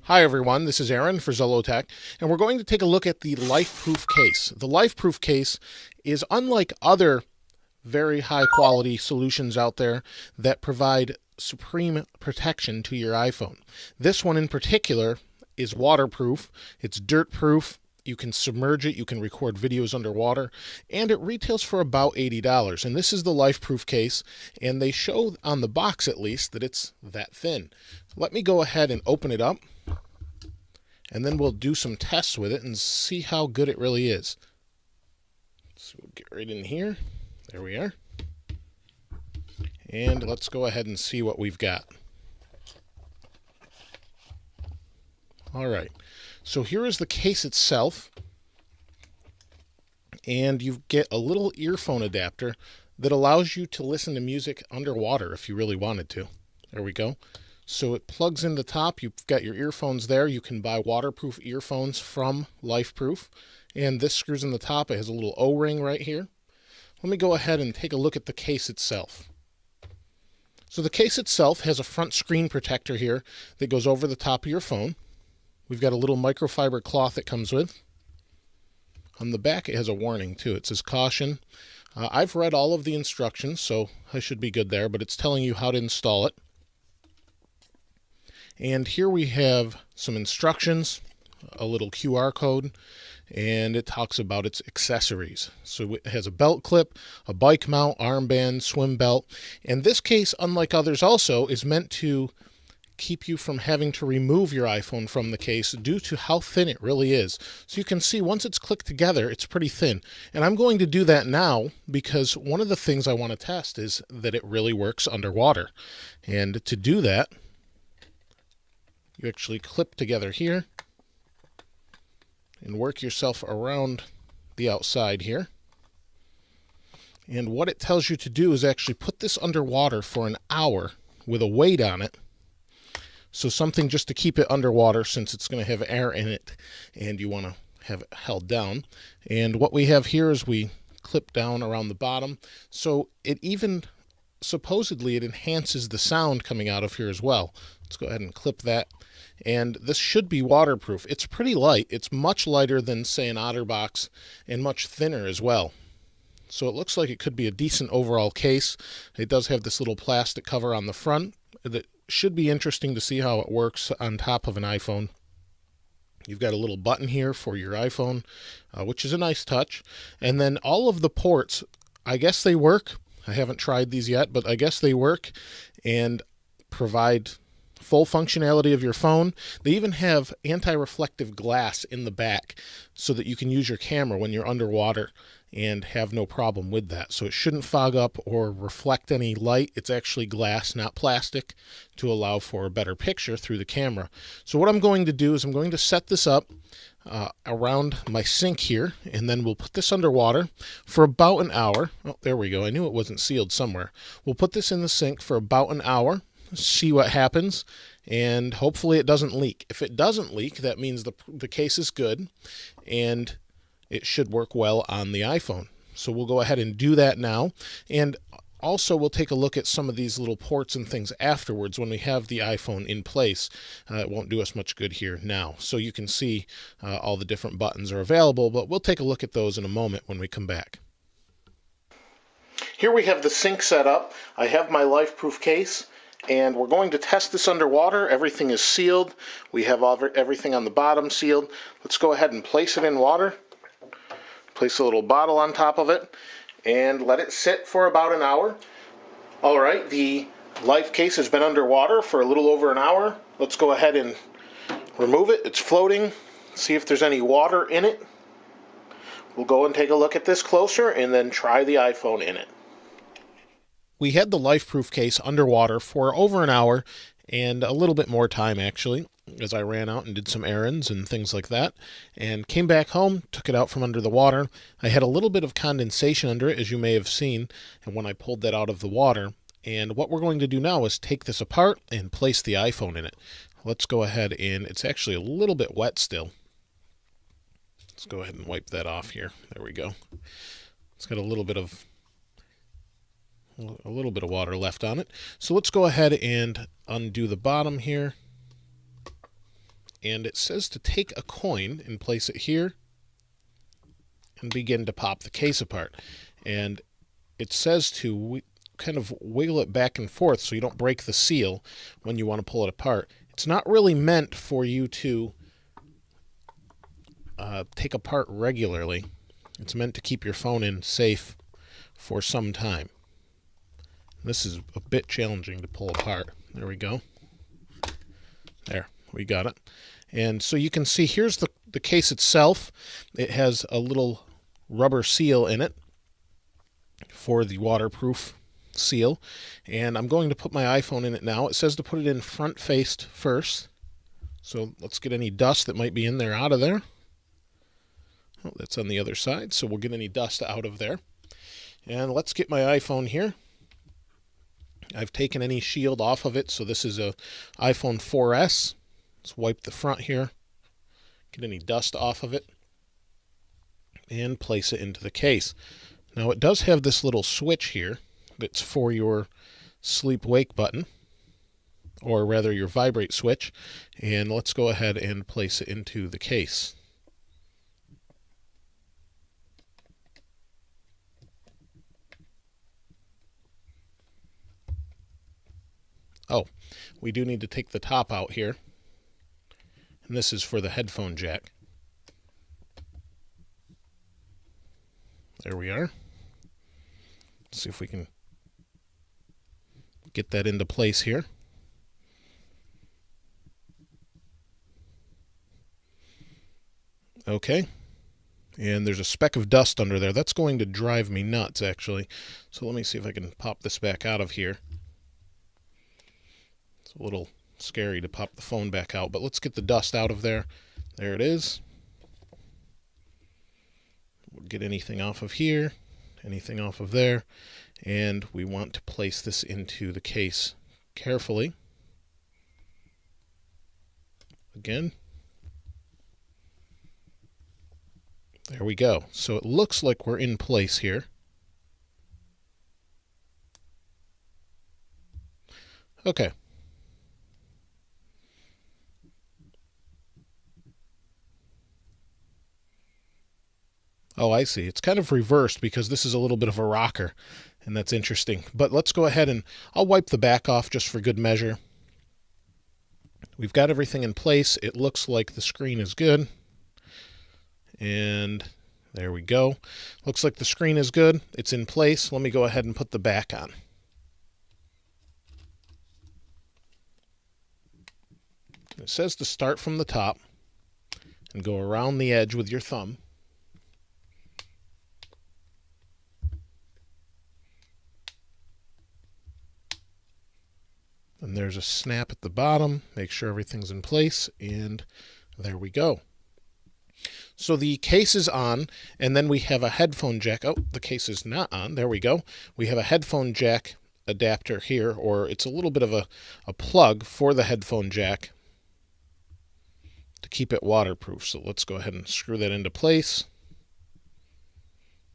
Hi everyone, this is Aaron for Zollotech, and we're going to take a look at the LifeProof case. The LifeProof case is unlike other very high quality solutions out there that provide supreme protection to your iPhone. This one in particular is waterproof, it's dirt proof, you can submerge it, you can record videos underwater, and it retails for about $80. And this is the LifeProof case, and they show on the box at least that it's that thin. Let me go ahead and open it up, and then we'll do some tests with it and see how good it really is. So we'll get right in here. There we are. And let's go ahead and see what we've got. All right. So here is the case itself. And you get a little earphone adapter that allows you to listen to music underwater if you really wanted to. There we go. So it plugs in the top. You've got your earphones there. You can buy waterproof earphones from LifeProof. And this screws in the top. It has a little O-ring right here. Let me go ahead and take a look at the case itself. So the case itself has a front screen protector here that goes over the top of your phone. We've got a little microfiber cloth it comes with. On the back it has a warning too. It says caution. I've read all of the instructions, so I should be good there, but it's telling you how to install it. And here we have some instructions, a little QR code, and it talks about its accessories. So it has a belt clip, a bike mount, armband, swim belt. And this case, unlike others also, is meant to keep you from having to remove your iPhone from the case due to how thin it really is. So you can see once it's clicked together, it's pretty thin. And I'm going to do that now because one of the things I want to test is that it really works underwater. And to do that, you actually clip together here and work yourself around the outside here. And what it tells you to do is actually put this underwater for an hour with a weight on it. So something just to keep it underwater since it's going to have air in it and you want to have it held down. And what we have here is we clip down around the bottom. So it even supposedly it enhances the sound coming out of here as well. Let's go ahead and clip that. And this should be waterproof. It's pretty light. It's much lighter than, say, an OtterBox and much thinner as well. So it looks like it could be a decent overall case. It does have this little plastic cover on the front that should be interesting to see how it works on top of an iPhone. You've got a little button here for your iPhone, which is a nice touch. And then all of the ports, I guess they work. I haven't tried these yet, but I guess they work and provide full functionality of your phone. They even have anti-reflective glass in the back so that you can use your camera when you're underwater and have no problem with that. So it shouldn't fog up or reflect any light. It's actually glass, not plastic, to allow for a better picture through the camera. So what I'm going to do is I'm going to set this up around my sink here, and then we'll put this underwater for about an hour. Oh, there we go. I knew it wasn't sealed somewhere. We'll put this in the sink for about an hour, see what happens, and hopefully it doesn't leak. If it doesn't leak, that means the case is good and it should work well on the iPhone. So we'll go ahead and do that now. And also we'll take a look at some of these little ports and things afterwards when we have the iPhone in place. It won't do us much good here now. So you can see all the different buttons are available, but we'll take a look at those in a moment when we come back. Here we have the sink set up. I have my LifeProof case, and we're going to test this underwater. Everything is sealed. We have everything on the bottom sealed. Let's go ahead and place it in water. Place a little bottle on top of it and let it sit for about an hour. All right, the life case has been underwater for a little over an hour. Let's go ahead and remove it. It's floating. See if there's any water in it. We'll go and take a look at this closer and then try the iPhone in it. We had the LifeProof case underwater for over an hour and a little bit more time actually, as I ran out and did some errands and things like that, and came back home, took it out from under the water. I had a little bit of condensation under it, as you may have seen, and when I pulled that out of the water. And what we're going to do now is take this apart and place the iPhone in it. Let's go ahead, and it's actually a little bit wet still. Let's go ahead and wipe that off here. There we go. It's got a little bit of water left on it. So let's go ahead and undo the bottom here. and it says to take a coin and place it here and begin to pop the case apart. And it says to kind of wiggle it back and forth so you don't break the seal when you want to pull it apart. It's not really meant for you to take apart regularly. It's meant to keep your phone in safe for some time. This is a bit challenging to pull apart. There we go. There, we got it. And so you can see here's the case itself. It has a little rubber seal in it for the waterproof seal. And I'm going to put my iPhone in it now. It says to put it in front faced first. So let's get any dust that might be in there out of there. Oh, that's on the other side, so we'll get any dust out of there. And let's get my iPhone here. I've taken any shield off of it, so this is a iPhone 4S. Let's wipe the front here, get any dust off of it, and place it into the case. Now it does have this little switch here that's for your sleep-wake button, or rather your vibrate switch, and let's go ahead and place it into the case. Oh, we do need to take the top out here, and this is for the headphone jack. There we are. Let's see if we can get that into place here. Okay. And there's a speck of dust under there. That's going to drive me nuts, actually. So let me see if I can pop this back out of here. It's a little scary to pop the phone back out, but let's get the dust out of there. There it is. We'll get anything off of here, anything off of there, and we want to place this into the case carefully. Again. There we go. So it looks like we're in place here. Okay. Oh, I see. It's kind of reversed because this is a little bit of a rocker, and that's interesting. But let's go ahead and I'll wipe the back off just for good measure. We've got everything in place. It looks like the screen is good. And there we go. Looks like the screen is good. It's in place. Let me go ahead and put the back on. It says to start from the top and go around the edge with your thumb. And there's a snap at the bottom. Make sure everything's in place, and there we go. So the case is on, and then we have a headphone jack. Oh, the case is not on. There we go. We have a headphone jack adapter here, or it's a little bit of a plug for the headphone jack to keep it waterproof. So let's go ahead and screw that into place.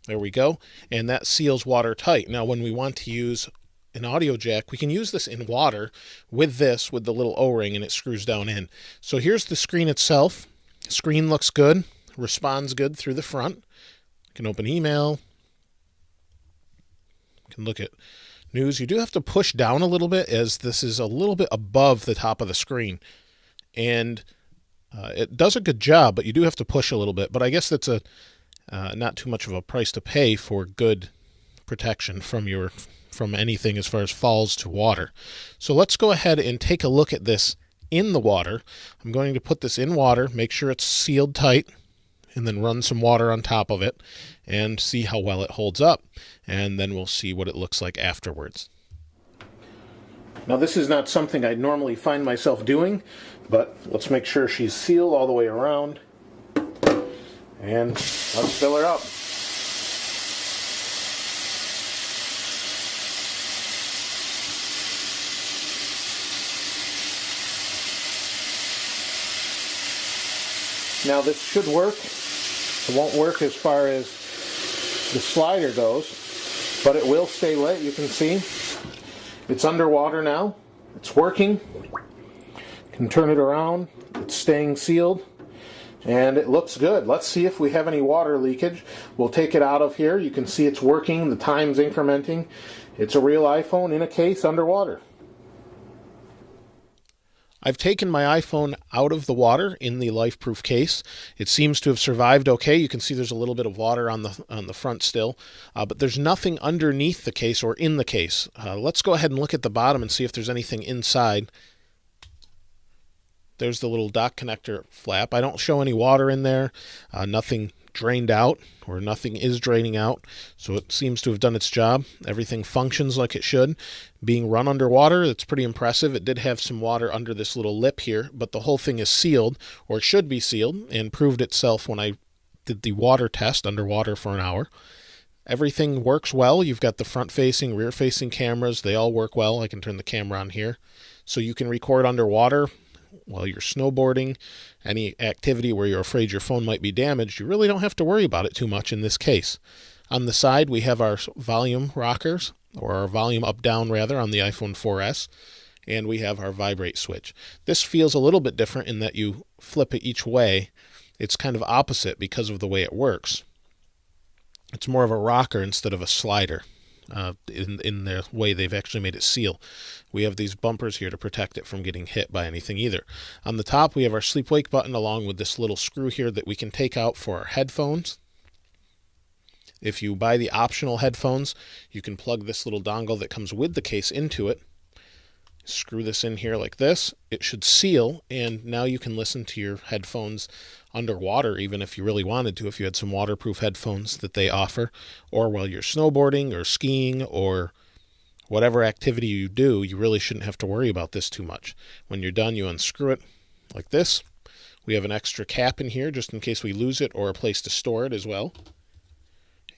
There we go. And that seals watertight. Now, when we want to use an audio jack, we can use this in water with this, with the little O-ring, and it screws down in. So here's the screen itself. Screen looks good, responds good through the front. You can open email. You can look at news. You do have to push down a little bit, as this is a little bit above the top of the screen. And it does a good job, but you do have to push a little bit. But I guess that's not too much of a price to pay for good protection from anything as far as falls to water. So let's go ahead and take a look at this in the water. I'm going to put this in water, make sure it's sealed tight, and then run some water on top of it and see how well it holds up. And then we'll see what it looks like afterwards. Now, this is not something I normally find myself doing, but let's make sure she's sealed all the way around. And let's fill her up. Now this should work. It won't work as far as the slider goes, but it will stay lit. You can see it's underwater now. It's working. You can turn it around. It's staying sealed. And it looks good. Let's see if we have any water leakage. We'll take it out of here. You can see it's working. The time's incrementing. It's a real iPhone in a case underwater. I've taken my iPhone out of the water in the LifeProof case. It seems to have survived okay. You can see there's a little bit of water on the front still, but there's nothing underneath the case or in the case. Let's go ahead and look at the bottom and see if there's anything inside. There's the little dock connector flap. I don't show any water in there, nothing drained out, or nothing is draining out, so it seems to have done its job. Everything functions like it should. Being run underwater, it's pretty impressive. It did have some water under this little lip here, but the whole thing is sealed, or it should be sealed, and proved itself when I did the water test underwater for an hour. Everything works well. You've got the front-facing, rear-facing cameras. They all work well. I can turn the camera on here. So you can record underwater while you're snowboarding, any activity where you're afraid your phone might be damaged. You really don't have to worry about it too much in this case. On the side, we have our volume rockers, or our volume up-down rather, on the iPhone 4S, and we have our vibrate switch. This feels a little bit different in that you flip it each way. It's kind of opposite because of the way it works. It's more of a rocker instead of a slider. In the way they've actually made it seal. We have these bumpers here to protect it from getting hit by anything either. On the top, we have our sleep-wake button along with this little screw here that we can take out for our headphones. If you buy the optional headphones, you can plug this little dongle that comes with the case into it. Screw this in here like this. It should seal, and now you can listen to your headphones underwater, even if you really wanted to, if you had some waterproof headphones that they offer, or while you're snowboarding or skiing or whatever activity you do. You really shouldn't have to worry about this too much. When you're done, you unscrew it like this. We have an extra cap in here just in case we lose it, or a place to store it as well.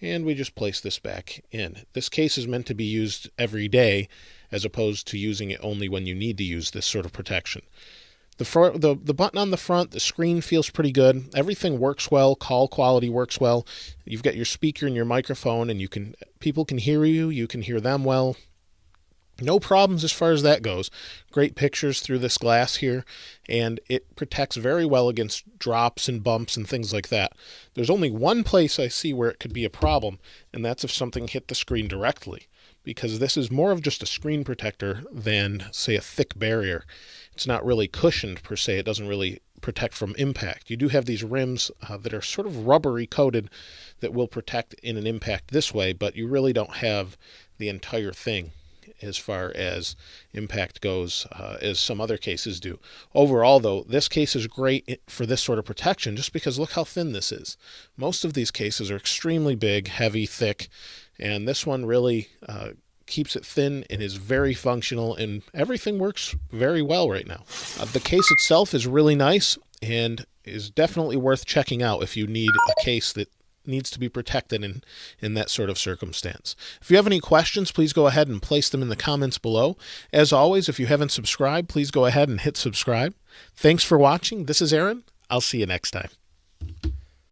And we just place this back in. This case is meant to be used every day, as opposed to using it only when you need to use this sort of protection. The button on the front, the screen feels pretty good. Everything works well. Call quality works well. You've got your speaker and your microphone, and people can hear you. You can hear them well. No problems as far as that goes. Great pictures through this glass here, and it protects very well against drops and bumps and things like that. There's only one place I see where it could be a problem, and that's if something hit the screen directly, because this is more of just a screen protector than, say, a thick barrier. It's not really cushioned per se. It doesn't really protect from impact. You do have these rims that are sort of rubbery coated that will protect in an impact this way, but you really don't have the entire thing as far as impact goes, as some other cases do. Overall, though, this case is great for this sort of protection just because look how thin this is. Most of these cases are extremely big, heavy, thick, and this one really keeps it thin and is very functional, and everything works very well right now. The case itself is really nice and is definitely worth checking out if you need a case that needs to be protected in that sort of circumstance. If you have any questions, please go ahead and place them in the comments below. As always, if you haven't subscribed, please go ahead and hit subscribe. Thanks for watching. This is Aaron. I'll see you next time.